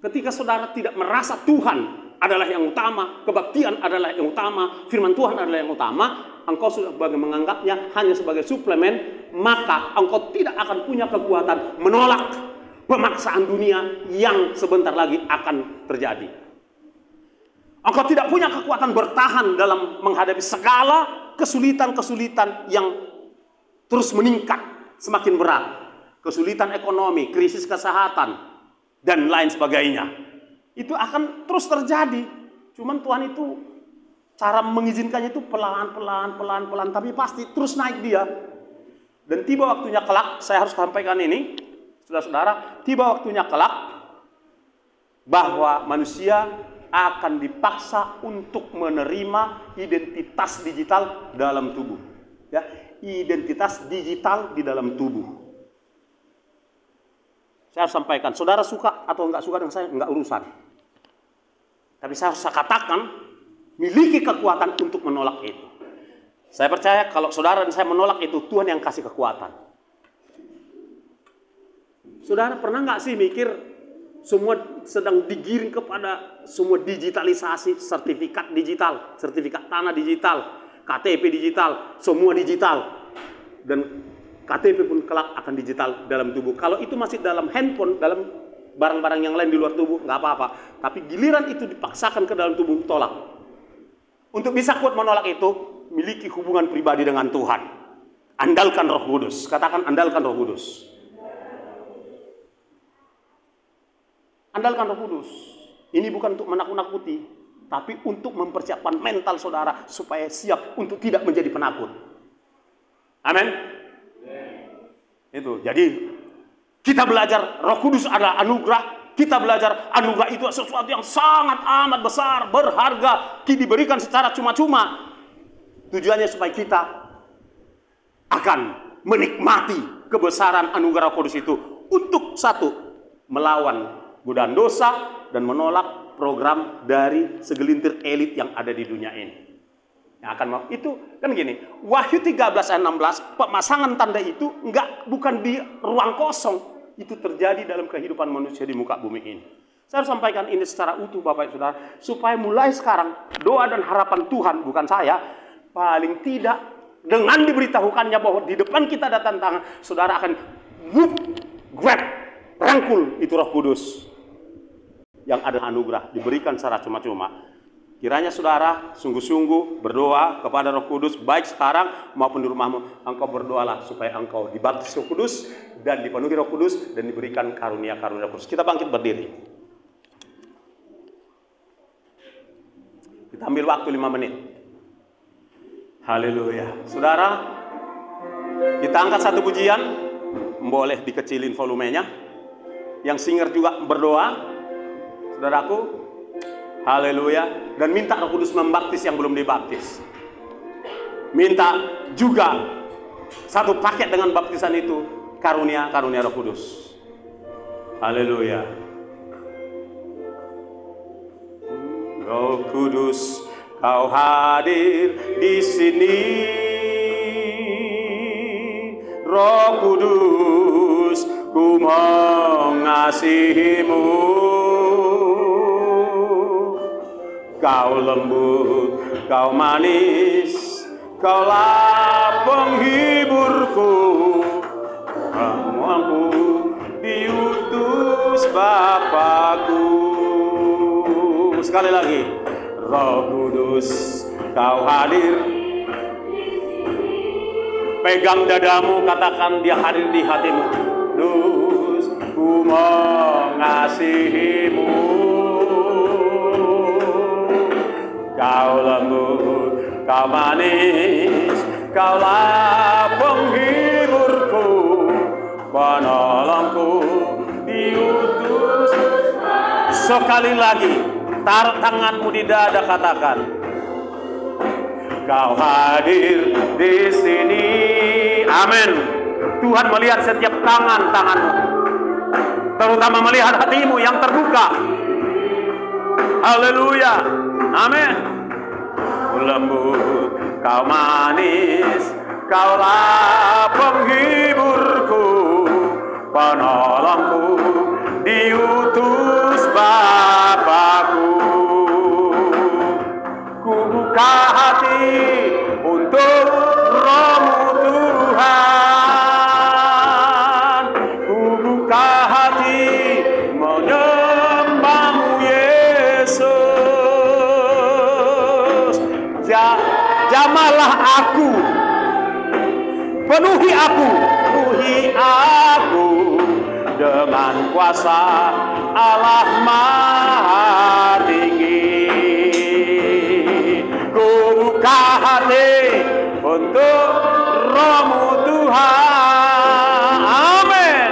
ketika saudara tidak merasa Tuhan adalah yang utama, kebaktian adalah yang utama, firman Tuhan adalah yang utama, engkau sudah menganggapnya hanya sebagai suplemen, maka engkau tidak akan punya kekuatan menolak pemaksaan dunia yang sebentar lagi akan terjadi. Engkau tidak punya kekuatan bertahan dalam menghadapi segala kesulitan-kesulitan yang terus meningkat, semakin berat. Kesulitan ekonomi, krisis kesehatan, dan lain sebagainya. Itu akan terus terjadi. Cuman Tuhan itu cara mengizinkannya itu pelan-pelan, tapi pasti terus naik dia. Dan tiba waktunya kelak, saya harus sampaikan ini, saudara-saudara, tiba waktunya kelak bahwa manusia akan dipaksa untuk menerima identitas digital dalam tubuh. Ya, identitas digital di dalam tubuh. Saya harus sampaikan, saudara suka atau enggak suka dengan saya, enggak urusan. Tapi saya harus katakan, miliki kekuatan untuk menolak itu. Saya percaya kalau saudara dan saya menolak itu, Tuhan yang kasih kekuatan. Saudara pernah enggak sih mikir, semua sedang digiring kepada semua digitalisasi, sertifikat digital, sertifikat tanah digital, KTP digital, semua digital. Dan KTP pun kelak akan digital dalam tubuh. Kalau itu masih dalam handphone, dalam barang-barang yang lain di luar tubuh, nggak apa-apa. Tapi giliran itu dipaksakan ke dalam tubuh, tolak. Untuk bisa kuat menolak itu, miliki hubungan pribadi dengan Tuhan. Andalkan Roh Kudus. Katakan andalkan Roh Kudus. Andalkan Roh Kudus. Ini bukan untuk menakut-nakuti, tapi untuk mempersiapkan mental saudara supaya siap untuk tidak menjadi penakut. Amin. Itu. Jadi kita belajar Roh Kudus adalah anugerah. Kita belajar anugerah itu sesuatu yang sangat amat besar, berharga, diberikan secara cuma-cuma. Tujuannya supaya kita akan menikmati kebesaran anugerah Roh Kudus itu untuk satu, melawan godaan dosa dan menolak program dari segelintir elit yang ada di dunia ini. Yang akan mau itu kan gini, Wahyu 13 ayat 16, pemasangan tanda itu bukan di ruang kosong, itu terjadi dalam kehidupan manusia di muka bumi ini. Saya harus sampaikan ini secara utuh Bapak Ibu Saudara, supaya mulai sekarang doa dan harapan Tuhan, bukan saya, paling tidak dengan diberitahukannya bahwa di depan kita ada tantangan, saudara akan grab, rangkul itu Roh Kudus yang ada anugerah diberikan secara cuma-cuma. Kiranya saudara sungguh-sungguh berdoa kepada Roh Kudus, baik sekarang maupun di rumahmu. Engkau berdoalah supaya engkau dibaptis Roh Kudus dan dipenuhi Roh Kudus dan diberikan karunia-karunia Roh Kudus. Kita bangkit berdiri. Kita ambil waktu 5 menit. Haleluya. Saudara, kita angkat satu pujian, boleh dikecilin volumenya. Yang singer juga berdoa. Saudaraku, haleluya, dan minta Roh Kudus membaptis yang belum dibaptis. Minta juga satu paket dengan baptisan itu, karunia-karunia Roh Kudus. Haleluya. Roh Kudus, Kau hadir di sini. Roh Kudus, ku mengasihimu. Kau lembut, kau manis, kaulah penghiburku. Ramuanku diutus Bapakku. Sekali lagi, Roh Kudus, kau hadir. Pegang dadamu, katakan dia hadir di hatimu. Kudus, ku mengasihimu. Kau lembut, kau manis, kaulah penghiburku, penolongku diutus. Sekali lagi, taruh tanganmu di dada, katakan, Kau hadir di sini. Amin. Tuhan melihat setiap tanganmu, terutama melihat hatimu yang terbuka. Haleluya. Amin. Lembut, kau manis, Kaulah penghiburku, penolongku, diutus Bapakku. Ku buka hati untuk Roh-Mu Tuhan. Ku buka hati menyembah-Mu Yesus. Jamahlah aku, penuhi aku dengan kuasa Allah Maha Tinggi. Ku buka hati untuk Roh-Mu Tuhan. Amin.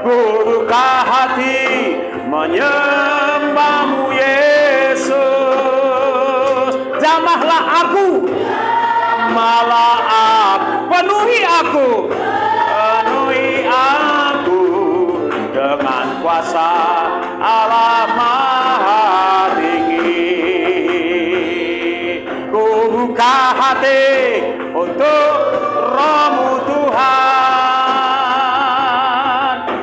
Ku buka hati menyembah-Mu Yesus. Jamahlah aku, malah aku, penuhi aku dengan kuasa Allah Maha Tinggi. Ku buka hati untuk Roh-Mu Tuhan.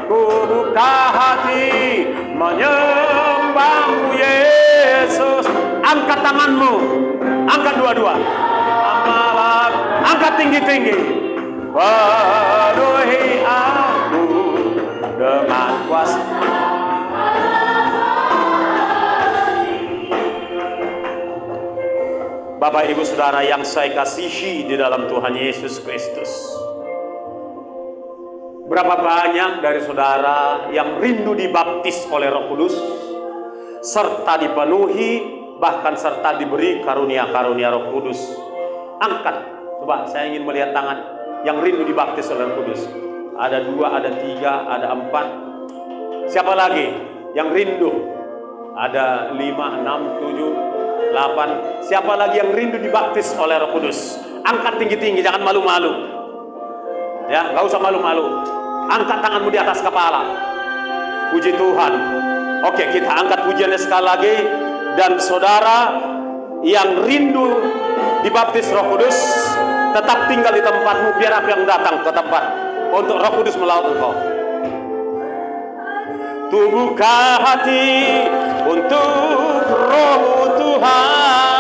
Ku buka hati menyembah-Mu Yesus. Angkat tanganmu, angkat dua-dua, angkat tinggi-tinggi. Penuhi aku dengan kuasa. Bapak Ibu Saudara yang saya kasihi di dalam Tuhan Yesus Kristus, berapa banyak dari saudara yang rindu dibaptis oleh Roh Kudus, serta dipenuhi, bahkan serta diberi karunia-karunia Roh Kudus? Angkat, coba saya ingin melihat tangan yang rindu dibaptis oleh Roh Kudus. Ada 2, ada 3, ada 4. Siapa lagi yang rindu? Ada 5, 6, 7, 8. Siapa lagi yang rindu dibaptis oleh Roh Kudus? Angkat tinggi-tinggi, jangan malu-malu. Ya, gak usah malu-malu. Angkat tanganmu di atas kepala. Puji Tuhan. Oke, kita angkat pujiannya sekali lagi. Dan saudara yang rindu dibaptis Roh Kudus, tetap tinggal di tempatmu, biar aku yang datang ke tempat untuk Roh Kudus melaut engkau. Buka hati untuk Roh Tuhan.